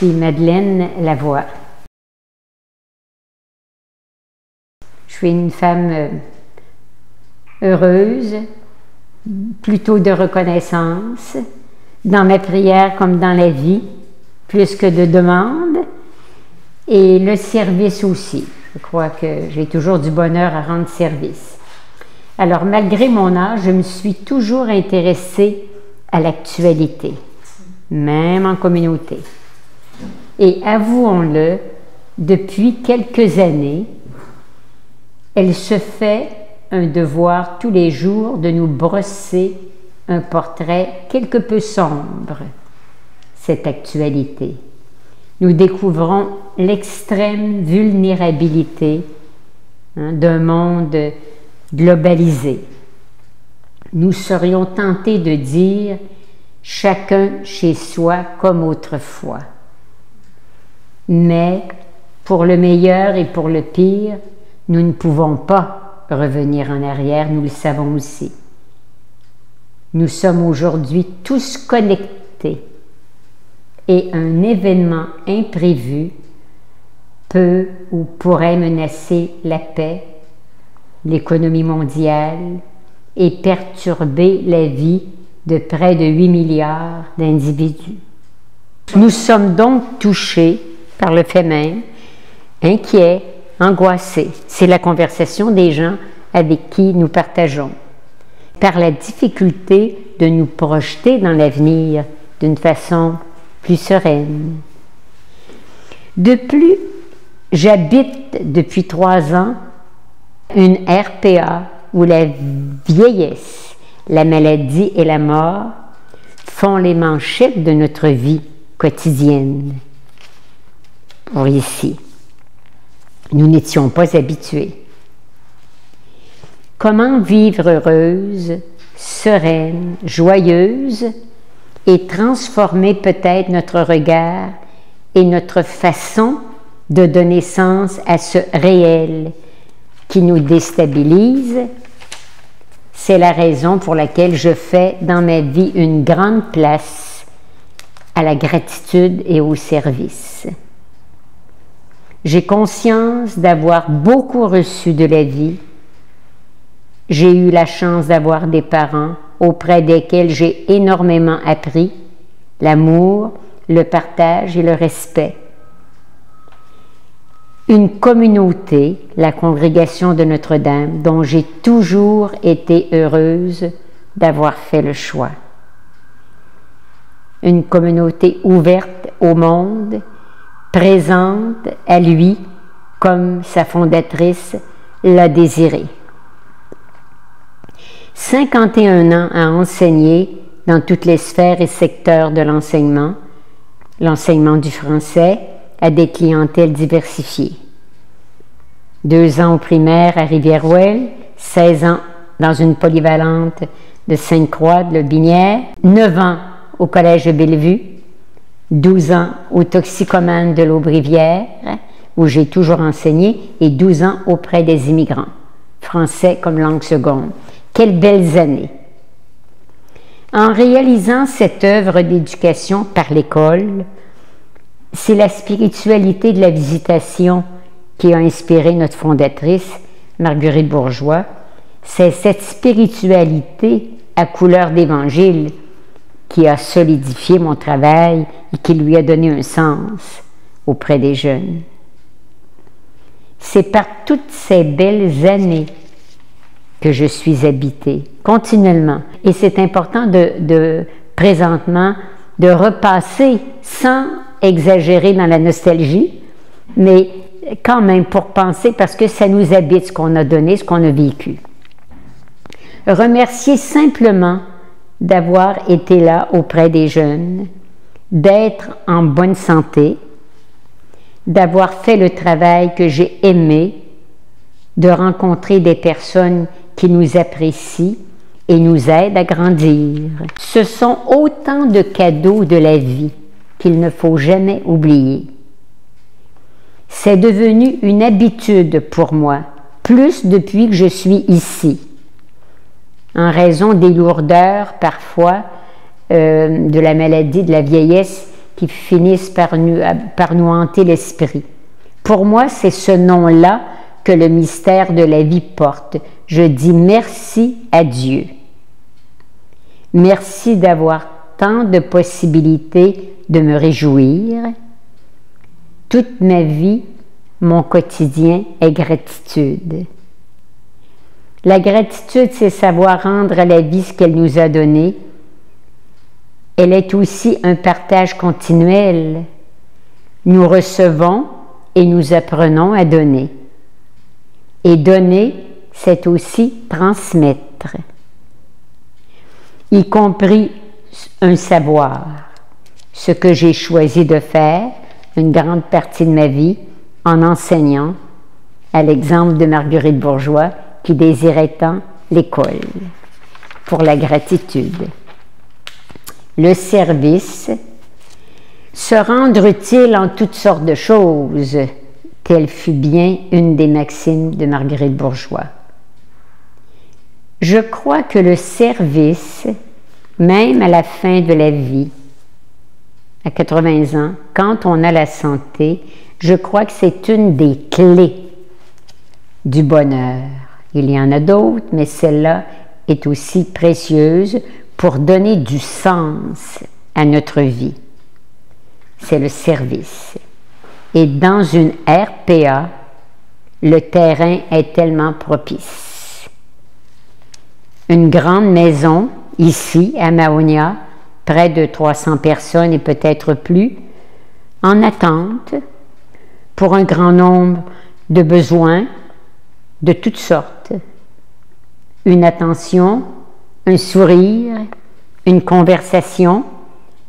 suis Madeleine Lavoie. Je suis une femme heureuse, plutôt de reconnaissance, dans ma prière comme dans la vie, plus que de demande, et le service aussi. Je crois que j'ai toujours du bonheur à rendre service. Alors, malgré mon âge, je me suis toujours intéressée à l'actualité, même en communauté. Et avouons-le, depuis quelques années, elle se fait un devoir tous les jours de nous brosser un portrait quelque peu sombre, cette actualité. Nous découvrons l'extrême vulnérabilité d'un monde globalisé. Nous serions tentés de dire « chacun chez soi comme autrefois ». Mais pour le meilleur et pour le pire, nous ne pouvons pas revenir en arrière, nous le savons aussi. Nous sommes aujourd'hui tous connectés et un événement imprévu peut ou pourrait menacer la paix, l'économie mondiale et perturber la vie de près de 8 milliards d'individus. Nous sommes donc touchés par le fait même, inquiets, angoissés. C'est la conversation des gens avec qui nous partageons. Par la difficulté de nous projeter dans l'avenir d'une façon plus sereine. De plus, j'habite depuis 3 ans une RPA où la vieillesse, la maladie et la mort font les manchettes de notre vie quotidienne. Pour ici, nous n'étions pas habitués. Comment vivre heureuse, sereine, joyeuse et transformer peut-être notre regard et notre façon de donner sens à ce réel qui nous déstabilise? C'est la raison pour laquelle je fais dans ma vie une grande place à la gratitude et au service. J'ai conscience d'avoir beaucoup reçu de la vie. J'ai eu la chance d'avoir des parents auprès desquels j'ai énormément appris l'amour, le partage et le respect. Une communauté, la congrégation de Notre-Dame, dont j'ai toujours été heureuse d'avoir fait le choix. Une communauté ouverte au monde, présente à lui comme sa fondatrice l'a désiré. 51 ans à enseigner dans toutes les sphères et secteurs de l'enseignement du français à des clientèles diversifiées. 2 ans au primaire à Rivière-Ouelle, 16 ans dans une polyvalente de Sainte-Croix de Lotbinière, 9 ans au Collège de Bellevue, 12 ans au Toxicomane de l'Aubrivière, où j'ai toujours enseigné, et 12 ans auprès des immigrants, français comme langue seconde. Quelles belles années! En réalisant cette œuvre d'éducation par l'école, c'est la spiritualité de la visitation qui a inspiré notre fondatrice, Marguerite Bourgeois. C'est cette spiritualité à couleur d'évangile qui a solidifié mon travail et qui lui a donné un sens auprès des jeunes. C'est par toutes ces belles années que je suis habitée, continuellement. Et c'est important présentement, de repasser sans exagérer dans la nostalgie, mais quand même pour penser, parce que ça nous habite ce qu'on a donné, ce qu'on a vécu. Remercier simplement d'avoir été là auprès des jeunes, d'être en bonne santé, d'avoir fait le travail que j'ai aimé, de rencontrer des personnes qui nous apprécient et nous aident à grandir. Ce sont autant de cadeaux de la vie qu'il ne faut jamais oublier. C'est devenu une habitude pour moi, plus depuis que je suis ici, en raison des lourdeurs parfois de la maladie, de la vieillesse qui finissent par nous hanter l'esprit. Pour moi, c'est ce nom-là que le mystère de la vie porte. Je dis merci à Dieu. Merci d'avoir tant de possibilités de me réjouir. Toute ma vie, mon quotidien est gratitude. La gratitude, c'est savoir rendre à la vie ce qu'elle nous a donné. Elle est aussi un partage continuel. Nous recevons et nous apprenons à donner. Et donner, c'est aussi transmettre, y compris un savoir. Ce que j'ai choisi de faire, une grande partie de ma vie, en enseignant, à l'exemple de Marguerite Bourgeois, qui désirait tant l'école, pour la gratitude. Le service, se rendre utile en toutes sortes de choses, telle fut bien une des maximes de Marguerite Bourgeois. Je crois que le service, même à la fin de la vie, à 80 ans, quand on a la santé, je crois que c'est une des clés du bonheur. Il y en a d'autres, mais celle-là est aussi précieuse pour donner du sens à notre vie. C'est le service. Et dans une RPA, le terrain est tellement propice. Une grande maison, ici, à Mahonia, près de 300 personnes et peut-être plus, en attente pour un grand nombre de besoins de toutes sortes. Une attention, un sourire, une conversation.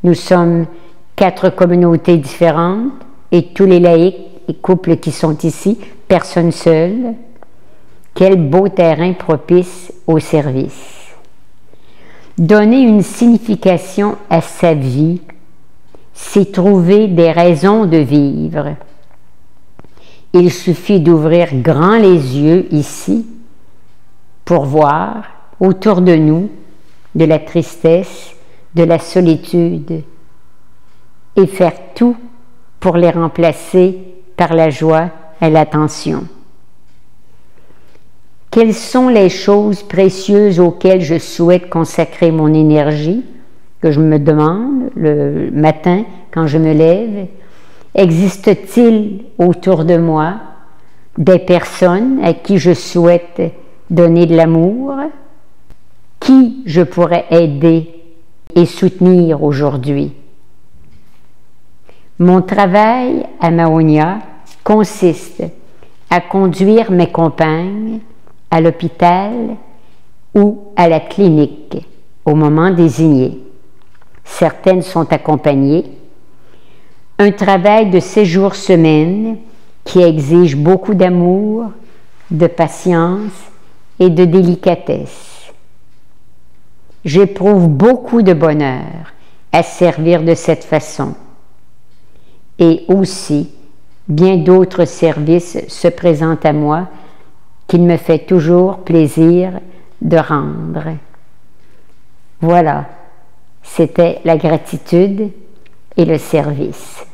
Nous sommes 4 communautés différentes et tous les laïcs et couples qui sont ici, personne seule. Quel beau terrain propice au service. Donner une signification à sa vie, c'est trouver des raisons de vivre. Il suffit d'ouvrir grand les yeux ici pour voir autour de nous de la tristesse, de la solitude et faire tout pour les remplacer par la joie et l'attention. Quelles sont les choses précieuses auxquelles je souhaite consacrer mon énergie, que je me demande le matin quand je me lève? Existe-t-il autour de moi des personnes à qui je souhaite donner de l'amour? Qui je pourrais aider et soutenir aujourd'hui? Mon travail à Mahonia consiste à conduire mes compagnes à l'hôpital ou à la clinique au moment désigné. Certaines sont accompagnées. Un travail de 7 jours semaine qui exige beaucoup d'amour, de patience et de délicatesse. J'éprouve beaucoup de bonheur à servir de cette façon. Et aussi, bien d'autres services se présentent à moi qu'il me fait toujours plaisir de rendre. Voilà, c'était la gratitude et le service.